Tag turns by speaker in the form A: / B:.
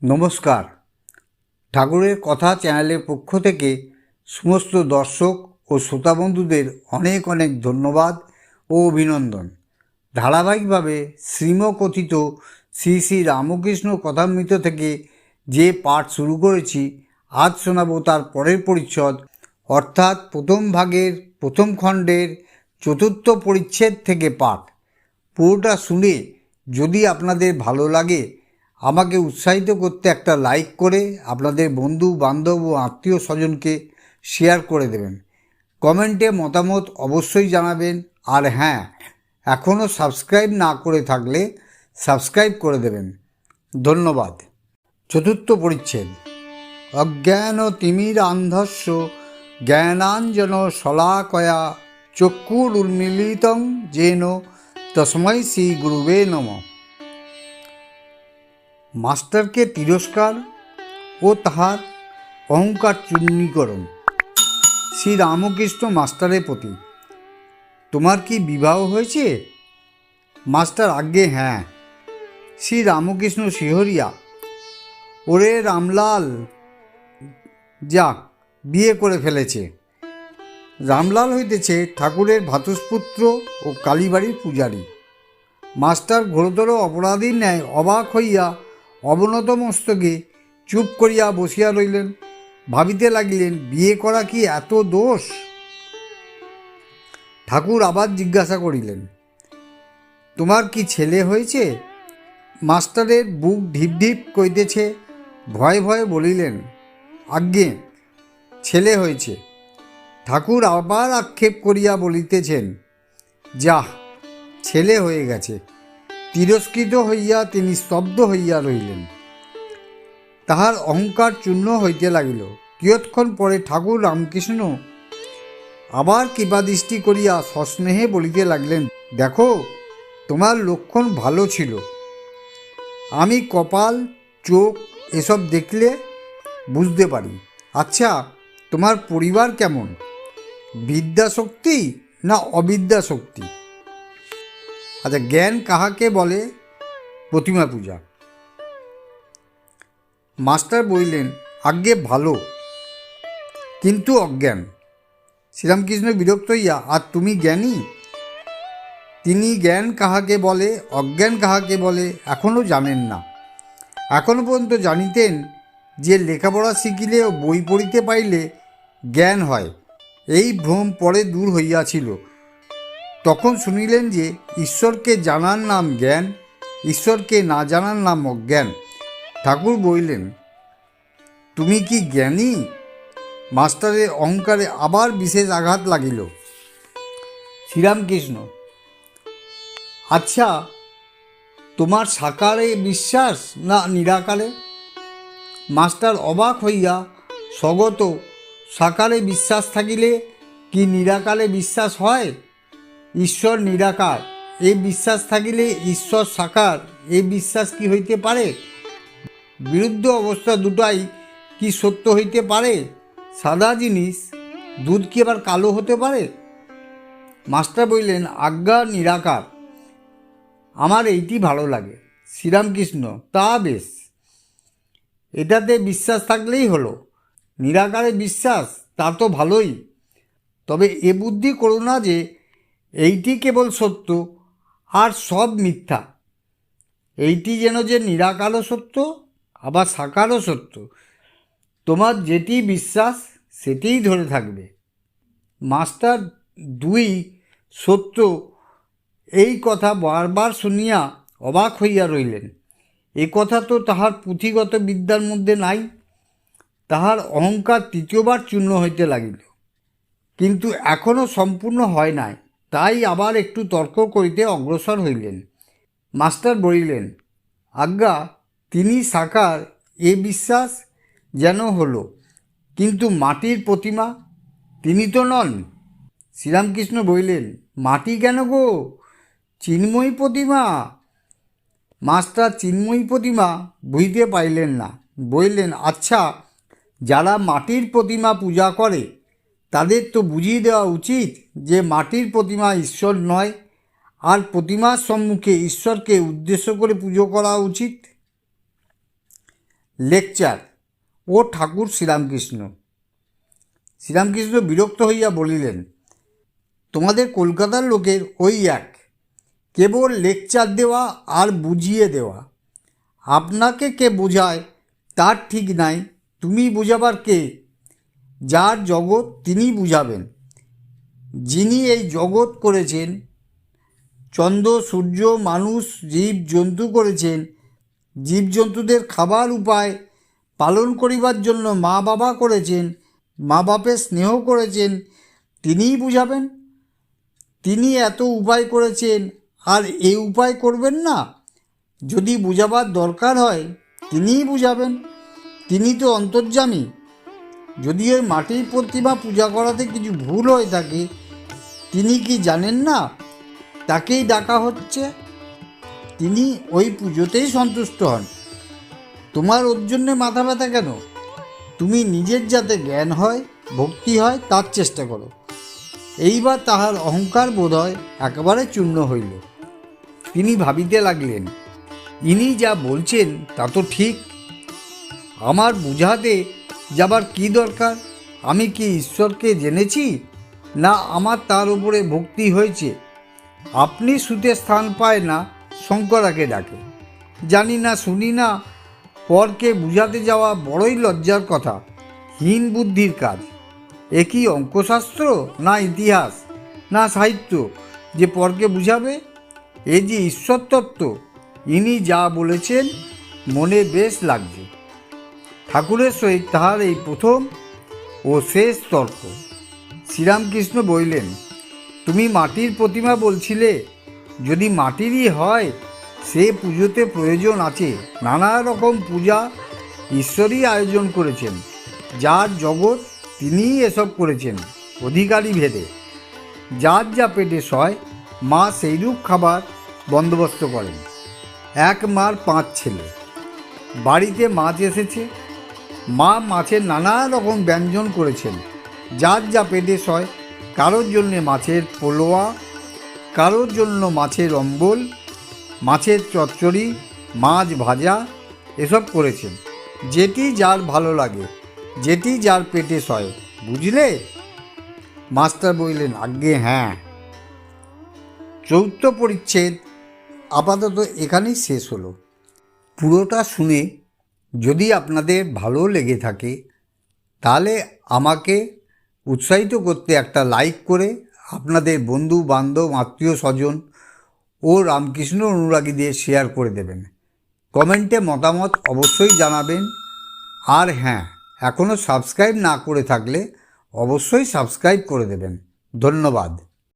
A: নমস্কার। ঠাকুরের কথা চ্যানেলের পক্ষ থেকে সমস্ত দর্শক ও শ্রোতা বন্ধুদের অনেক অনেক ধন্যবাদ ও অভিনন্দন। ধারাবাহিকভাবে শ্রীমকথিত শ্রী শ্রী রামকৃষ্ণ কথামৃত থেকে যে পাঠ শুরু করেছি, আজ শোনাব তার পরের পরিচ্ছদ, অর্থাৎ প্রথম ভাগের প্রথম খণ্ডের চতুর্থ পরিচ্ছেদ থেকে পাঠ। পুরোটা শুনে যদি আপনাদের ভালো লাগে, আমাকে উৎসাহিত করতে একটা লাইক করে আপনাদের বন্ধু বান্ধব ও আত্মীয় স্বজনকে শেয়ার করে দেবেন। কমেন্টে মতামত অবশ্যই জানাবেন। আর হ্যাঁ, এখনও সাবস্ক্রাইব না করে থাকলে সাবস্ক্রাইব করে দেবেন। ধন্যবাদ। চতুর্থ পরিচ্ছেদ। অজ্ঞান তিমিরান্ধস্য জ্ঞানাঞ্জন শলাকয়া চক্ষুরুন্মীলিতং যেন তস্मै শ্রী গুরুবে নমঃ। মাস্টারকে তিরস্কার ও তাহার অহংকার চূর্ণীকরণ। শ্রী রামকৃষ্ণ মাস্টারের প্রতি। তোমার কি বিবাহ হয়েছে? মাস্টার: আজ্ঞে হ্যাঁ। শ্রী রামকৃষ্ণ শিহরিয়া: ওরে রামলাল, যা বিয়ে করে ফেলেছে। রামলাল হইতেছে ঠাকুরের ভ্রাতুষ্পুত্র ও কালীবাড়ির পূজারী। মাস্টার ঘোরতর অপরাধীর ন্যায় অবাক হইয়া অবনত মস্তকে চুপ করিয়া বসিয়া রইলেন। ভাবিতে লাগিলেন, বিয়ে করা কি এত দোষ? ঠাকুর আবার জিজ্ঞাসা করিলেন, তোমার কি ছেলে হয়েছে? মাস্টারের বুক ঢিপ ঢিপ করিতেছে। ভয়ে ভয়ে বলিলেন, আজ্ঞে ছেলে হয়েছে। ঠাকুর আবার আক্ষেপ করিয়া বলিতেছেন, যাহ, ছেলে হয়ে গেছে। তিরস্কৃত হইয়া তিনি স্তব্ধ হইয়া রহিলেন। তাহার অহংকার চূর্ণ হইতে লাগিল। কিয়ৎক্ষণ পরে ঠাকুর রামকৃষ্ণ আবার কৃপাদৃষ্টি করিয়া সস্নেহে বলিতে লাগলেন, দেখো, তোমার লক্ষণ ভালো ছিল। আমি কপাল, চোখ এসব দেখলে বুঝতে পারি। আচ্ছা, তোমার পরিবার কেমন? বিদ্যাশক্তি না অবিদ্যাশক্তি? আচ্ছা, জ্ঞান কাহাকে বলে? প্রতিমা পূজা। মাস্টার বললেন, আজ্ঞে ভালো, কিন্তু অজ্ঞান। শ্রীরামকৃষ্ণ বিরক্ত হইয়া, আর তুমি জ্ঞানী? তিনি জ্ঞান কাহাকে বলে, অজ্ঞান কাহাকে বলে এখনও জানেন না। এখনও পর্যন্ত জানিতেন যে লেখাপড়া শিখিলে ও বই পড়িতে পাইলে জ্ঞান হয়, এই ভ্রম পরে দূর হইয়াছিল। তখন শুনিলেন যে ঈশ্বরকে জানার নাম জ্ঞান, ঈশ্বরকে না জানার নাম অজ্ঞান। ঠাকুর বললেন, তুমি কি জ্ঞানী? মাস্টারের অহংকারে আবার বিশেষ আঘাত লাগিল। শ্রীরামকৃষ্ণ: আচ্ছা, তোমার সাকারে বিশ্বাস না নিরাকারে? মাস্টার অবাক হইয়া, স্বগত সাকারে বিশ্বাস থাকিলে কি নিরাকারে বিশ্বাস হয়? ঈশ্বর নিরাকার এই বিশ্বাস থাকিলে ঈশ্বর সাকার এই বিশ্বাস কি হইতে পারে? বিরুদ্ধ অবস্থা দুটাই কি সত্য হইতে পারে? সাদা জিনিস দুধ কি আবার কালো হতে পারে? মাস্টার বললেন, আজ্ঞা নিরাকার। আমার এইটি ভালো লাগে। শ্রীরামকৃষ্ণ: তা বেশ, এটাতে বিশ্বাস থাকলেই হলো। নিরাকারে বিশ্বাস, তা তো ভালোই। তবে এ বুদ্ধি করো না যে এইটি কেবল সত্য আর সব মিথ্যা। এইটি যেন যে নিরাকারও সত্য আবার সাকারও সত্য। তোমার যেটি বিশ্বাস সেটিই ধরে থাকবে। মাস্টার দুই সত্য এই কথা বারবার শুনিয়া অবাক হইয়া রইলেন। এ কথা তো তাহার পুঁথিগত বিদ্যার মধ্যে নাই। তাহার অহংকার তৃতীয়বার চূর্ণ হইতে লাগিল, কিন্তু এখনও সম্পূর্ণ হয় নাই। তাই আবার একটু তর্ক করিতে অগ্রসর হইলেন। মাস্টার বলিলেন, আজ্ঞা, তিনি সাকার এ বিশ্বাস যেন হলো, কিন্তু মাটির প্রতিমা তিনি তো নন। শ্রীরামকৃষ্ণ বলিলেন, মাটি কেন গো, চিন্ময়ী প্রতিমা। মাস্টার চিন্ময়ী প্রতিমা বুঝতে পাইলেন না। বললেন, আচ্ছা, যারা মাটির প্রতিমা পূজা করে তাদের তো বুঝিয়ে দেওয়া উচিত যে মাটির প্রতিমা ঈশ্বর নয়, আর প্রতিমার সম্মুখে ঈশ্বরকে উদ্দেশ্য করে পুজো করা উচিত। লেকচার ও ঠাকুর শ্রীরামকৃষ্ণ। শ্রীরামকৃষ্ণ বিরক্ত হইয়া বলিলেন, তোমাদের কলকাতার লোকের ওই এক, কেবল লেকচার দেওয়া আর বুঝিয়ে দেওয়া। আপনাকে কে বোঝায় তার ঠিক নাই, তুমি বুঝাবার কে? যার জগৎ তিনি বুঝাবেন। যিনি এই জগৎ করেছেন, চন্দ্র সূর্য মানুষ জীব জন্তু করেছেন, জীবজন্তুদের খাবার উপায় পালন করিবার জন্য মা বাবা করেছেন, মা বাপের স্নেহ করেছেন, তিনিই বুঝাবেন। তিনি এত উপায় করেছেন আর এই উপায় করবেন না? যদি বুঝাবার দরকার হয় তিনিই বুঝাবেন। তিনি তো অন্তর্যামী। যদি ওই মাটির প্রতিমা পূজা করাতে কিছু ভুল হয়ে থাকে, তিনি কি জানেন না তাকেই ডাকা হচ্ছে? তিনি ওই পুজোতেই সন্তুষ্ট হন। তোমার ওর জন্যে মাথা ব্যথা কেন? তুমি নিজের যাতে জ্ঞান হয়, ভক্তি হয়, তার চেষ্টা করো। এইবার তাহার অহংকার বোধ হয় একেবারে চূর্ণ হইল। তিনি ভাবিতে লাগলেন, ইনি যা বলছেন তা তো ঠিক। আমার বুঝাতে যাবার কি দরকার? আমি কি ঈশ্বরকে জেনেছি, না আমার তার উপরে ভক্তি হয়েছে? আপনি সুতে স্থান পায় না শঙ্করাকে ডাকে। জানি না, শুনি না, পরকে বুঝাতে যাওয়া বড়ই লজ্জার কথা, হীন বুদ্ধির কাজ। এ কি অঙ্কশাস্ত্র, না ইতিহাস, না সাহিত্য যে পরকে বুঝাবে? এ যে ঈশ্বর তত্ত্ব। ইনি যা বলেছেন মনে বেশ লাগছে। ঠাকুরের সহিত তাহার এই প্রথম ও শেষ তর্ক। শ্রীরামকৃষ্ণ বললেন, তুমি মাটির প্রতিমা বলছিলে, যদি মাটিরই হয় সে পুজোতে প্রয়োজন আছে। নানা রকম পূজা ঈশ্বরই আয়োজন করেছেন। যার জগৎ তিনিই এসব করেছেন অধিকারী ভেদে। যার যা পেটে সয় মা সেইরূপ খাবার বন্দোবস্ত করেন। এক মার 5 ছেলে। বাড়িতে মাছ এসেছে, মা মাছের নানা রকম ব্যঞ্জন করেছেন। যার যা পেটে সয়, কারোর জন্যে মাছের পোলোয়া, কারোর জন্য মাছের অম্বল, মাছের চচ্চড়ি, মাছ ভাজা, এসব করেছেন। যেটি যার ভালো লাগে, যেটি যার পেটে সয়, বুঝলে? মাস্টার বললেন, আজ্ঞে হ্যাঁ। 4th পরিচ্ছেদ আপাতত এখানেই শেষ হলো। পুরোটা শুনে যদি আপনাদের ভালো লেগে থাকে তাহলে আমাকে উৎসাহিত করতে একটা লাইক করে আপনাদের বন্ধু বান্ধব আত্মীয় স্বজন ও রামকৃষ্ণ অনুরাগীদের শেয়ার করে দেবেন। কমেন্টে মতামত অবশ্যই জানাবেন। আর হ্যাঁ, এখনও সাবস্ক্রাইব না করে থাকলে অবশ্যই সাবস্ক্রাইব করে দেবেন। ধন্যবাদ।